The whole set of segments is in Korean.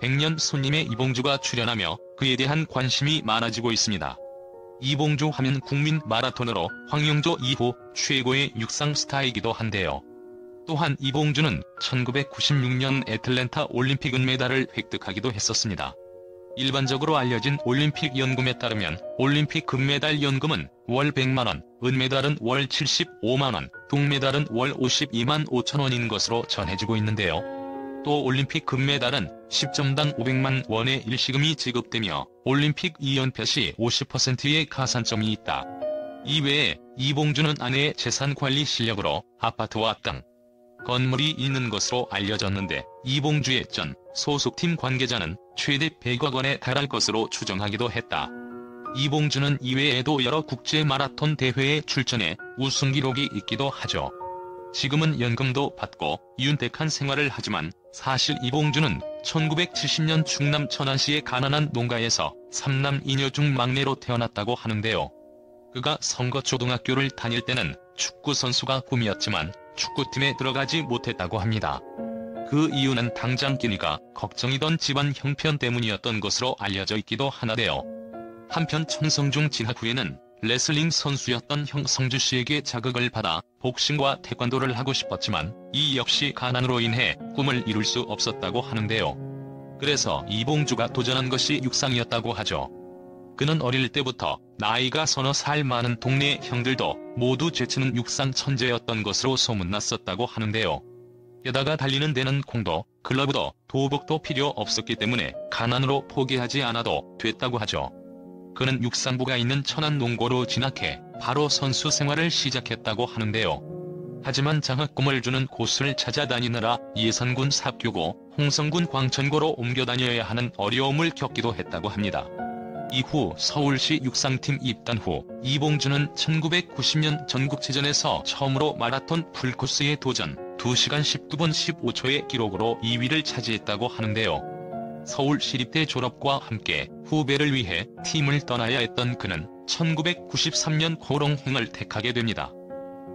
백년 손님의 이봉주가 출연하며 그에 대한 관심이 많아지고 있습니다. 이봉주 하면 국민 마라토너로 황영조 이후 최고의 육상 스타이기도 한데요. 또한 이봉주는 1996년 애틀랜타 올림픽 은메달을 획득하기도 했었습니다. 일반적으로 알려진 올림픽 연금에 따르면 올림픽 금메달 연금은 월 100만원, 은메달은 월 75만원, 동메달은 월 52만 5천원인 것으로 전해지고 있는데요. 또 올림픽 금메달은 10점당 500만 원의 일시금이 지급되며 올림픽 2연패 시 50%의 가산점이 있다. 이외에 이봉주는 아내의 재산관리 실력으로 아파트와 땅, 건물이 있는 것으로 알려졌는데 이봉주의 전 소속팀 관계자는 최대 100억 원에 달할 것으로 추정하기도 했다. 이봉주는 이외에도 여러 국제 마라톤 대회에 출전해 우승 기록이 있기도 하죠. 지금은 연금도 받고 윤택한 생활을 하지만 사실 이봉주는 1970년 충남 천안시의 가난한 농가에서 3남 2녀 중 막내로 태어났다고 하는데요. 그가 선거초등학교를 다닐 때는 축구선수가 꿈이었지만 축구팀에 들어가지 못했다고 합니다. 그 이유는 당장 끼니가 걱정이던 집안 형편 때문이었던 것으로 알려져 있기도 하는데요. 한편 천성중 진학 후에는 레슬링 선수였던 형 성주씨에게 자극을 받아 복싱과 태권도를 하고 싶었지만 이 역시 가난으로 인해 꿈을 이룰 수 없었다고 하는데요. 그래서 이봉주가 도전한 것이 육상이었다고 하죠. 그는 어릴 때부터 나이가 서너 살 많은 동네 형들도 모두 제치는 육상 천재였던 것으로 소문났었다고 하는데요. 게다가 달리는 데는 공도, 글러브도, 도복도 필요 없었기 때문에 가난으로 포기하지 않아도 됐다고 하죠. 그는 육상부가 있는 천안 농고로 진학해 바로 선수 생활을 시작했다고 하는데요. 하지만 장학금을 주는 곳을 찾아다니느라 예산군 삽교고 홍성군 광천고로 옮겨 다녀야 하는 어려움을 겪기도 했다고 합니다. 이후 서울시 육상팀 입단 후 이봉주는 1990년 전국체전에서 처음으로 마라톤 풀코스에 도전, 2시간 19분 15초의 기록으로 2위를 차지했다고 하는데요. 서울시립대 졸업과 함께 후배를 위해 팀을 떠나야 했던 그는 1993년 코롱행을 택하게 됩니다.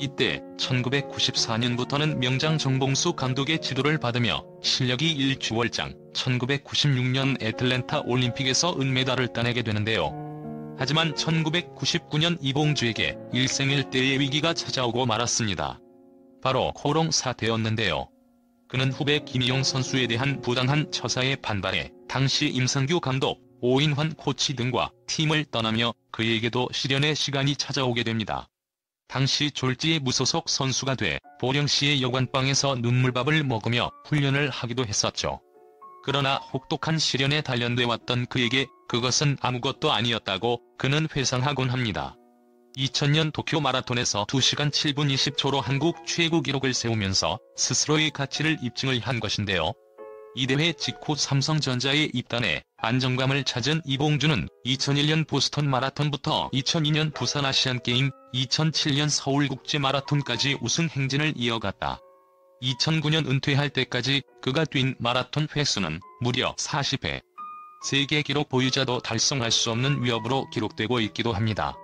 이때 1994년부터는 명장 정봉수 감독의 지도를 받으며 실력이 일취월장, 1996년 애틀랜타 올림픽에서 은메달을 따내게 되는데요. 하지만 1999년 이봉주에게 일생일대의 위기가 찾아오고 말았습니다. 바로 코롱 사태였는데요. 그는 후배 김희용 선수에 대한 부당한 처사에 반발해 당시 임성규 감독, 오인환 코치 등과 팀을 떠나며 그에게도 시련의 시간이 찾아오게 됩니다. 당시 졸지에 무소속 선수가 돼 보령시의 여관방에서 눈물밥을 먹으며 훈련을 하기도 했었죠. 그러나 혹독한 시련에 단련돼 왔던 그에게 그것은 아무것도 아니었다고 그는 회상하곤 합니다. 2000년 도쿄 마라톤에서 2시간 7분 20초로 한국 최고 기록을 세우면서 스스로의 가치를 입증을 한 것인데요. 이 대회 직후 삼성전자에 입단해 안정감을 찾은 이봉주는 2001년 보스턴 마라톤부터 2002년 부산 아시안게임, 2007년 서울국제마라톤까지 우승 행진을 이어갔다. 2009년 은퇴할 때까지 그가 뛴 마라톤 횟수는 무려 40회. 세계 기록 보유자도 달성할 수 없는 위협으로 기록되고 있기도 합니다.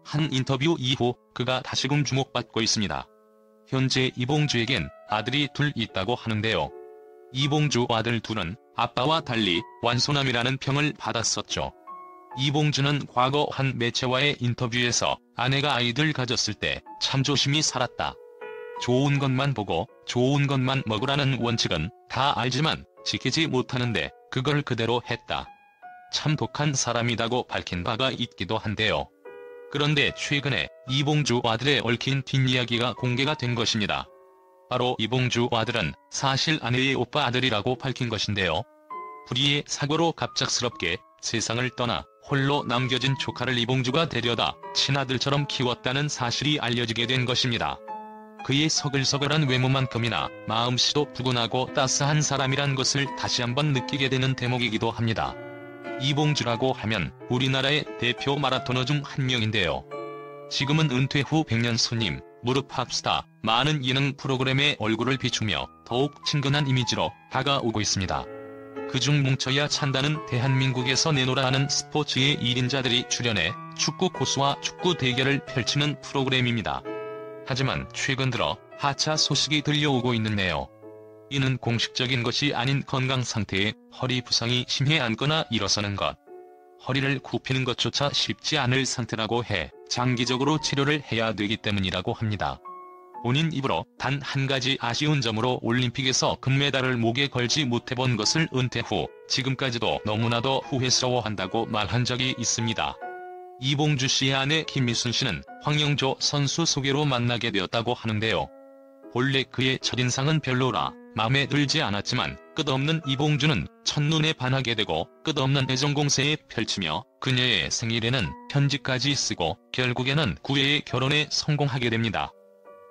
한 인터뷰 이후 그가 다시금 주목받고 있습니다. 현재 이봉주에겐 아들이 둘 있다고 하는데요. 이봉주 아들 둘은 아빠와 달리 완소남이라는 평을 받았었죠. 이봉주는 과거 한 매체와의 인터뷰에서 아내가 아이들 가졌을 때 참 조심히 살았다. 좋은 것만 보고 좋은 것만 먹으라는 원칙은 다 알지만 지키지 못하는데 그걸 그대로 했다. 참 독한 사람이라고 밝힌 바가 있기도 한데요. 그런데 최근에 이봉주 아들의 얽힌 뒷이야기가 공개가 된 것입니다. 바로 이봉주 아들은 사실 아내의 오빠 아들이라고 밝힌 것인데요. 불의의 사고로 갑작스럽게 세상을 떠나 홀로 남겨진 조카를 이봉주가 데려다 친아들처럼 키웠다는 사실이 알려지게 된 것입니다. 그의 서글서글한 외모만큼이나 마음씨도 푸근하고 따스한 사람이란 것을 다시 한번 느끼게 되는 대목이기도 합니다. 이봉주라고 하면 우리나라의 대표 마라토너 중 한 명인데요. 지금은 은퇴 후 백년 손님, 무릎 팝스타, 많은 예능 프로그램에 얼굴을 비추며 더욱 친근한 이미지로 다가오고 있습니다. 그중 뭉쳐야 찬다는 대한민국에서 내노라 하는 스포츠의 1인자들이 출연해 축구 고수와 축구 대결을 펼치는 프로그램입니다. 하지만 최근 들어 하차 소식이 들려오고 있는데요. 이는 공식적인 것이 아닌 건강 상태에 허리 부상이 심해 앉거나 일어서는 것, 허리를 굽히는 것조차 쉽지 않을 상태라고 해 장기적으로 치료를 해야 되기 때문이라고 합니다. 본인 입으로 단 한 가지 아쉬운 점으로 올림픽에서 금메달을 목에 걸지 못해본 것을 은퇴 후 지금까지도 너무나도 후회스러워한다고 말한 적이 있습니다. 이봉주 씨의 아내 김미순 씨는 황영조 선수 소개로 만나게 되었다고 하는데요. 본래 그의 첫인상은 별로라 마음에 들지 않았지만 끝없는 이봉주는 첫눈에 반하게 되고 끝없는 애정공세에 펼치며 그녀의 생일에는 편지까지 쓰고 결국에는 9회의 결혼에 성공하게 됩니다.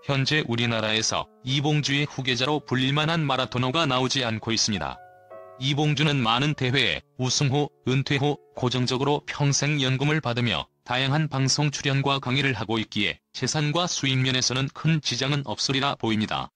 현재 우리나라에서 이봉주의 후계자로 불릴만한 마라토너가 나오지 않고 있습니다. 이봉주는 많은 대회에 우승 후, 은퇴 후 고정적으로 평생 연금을 받으며 다양한 방송 출연과 강의를 하고 있기에 재산과 수익 면에서는 큰 지장은 없으리라 보입니다.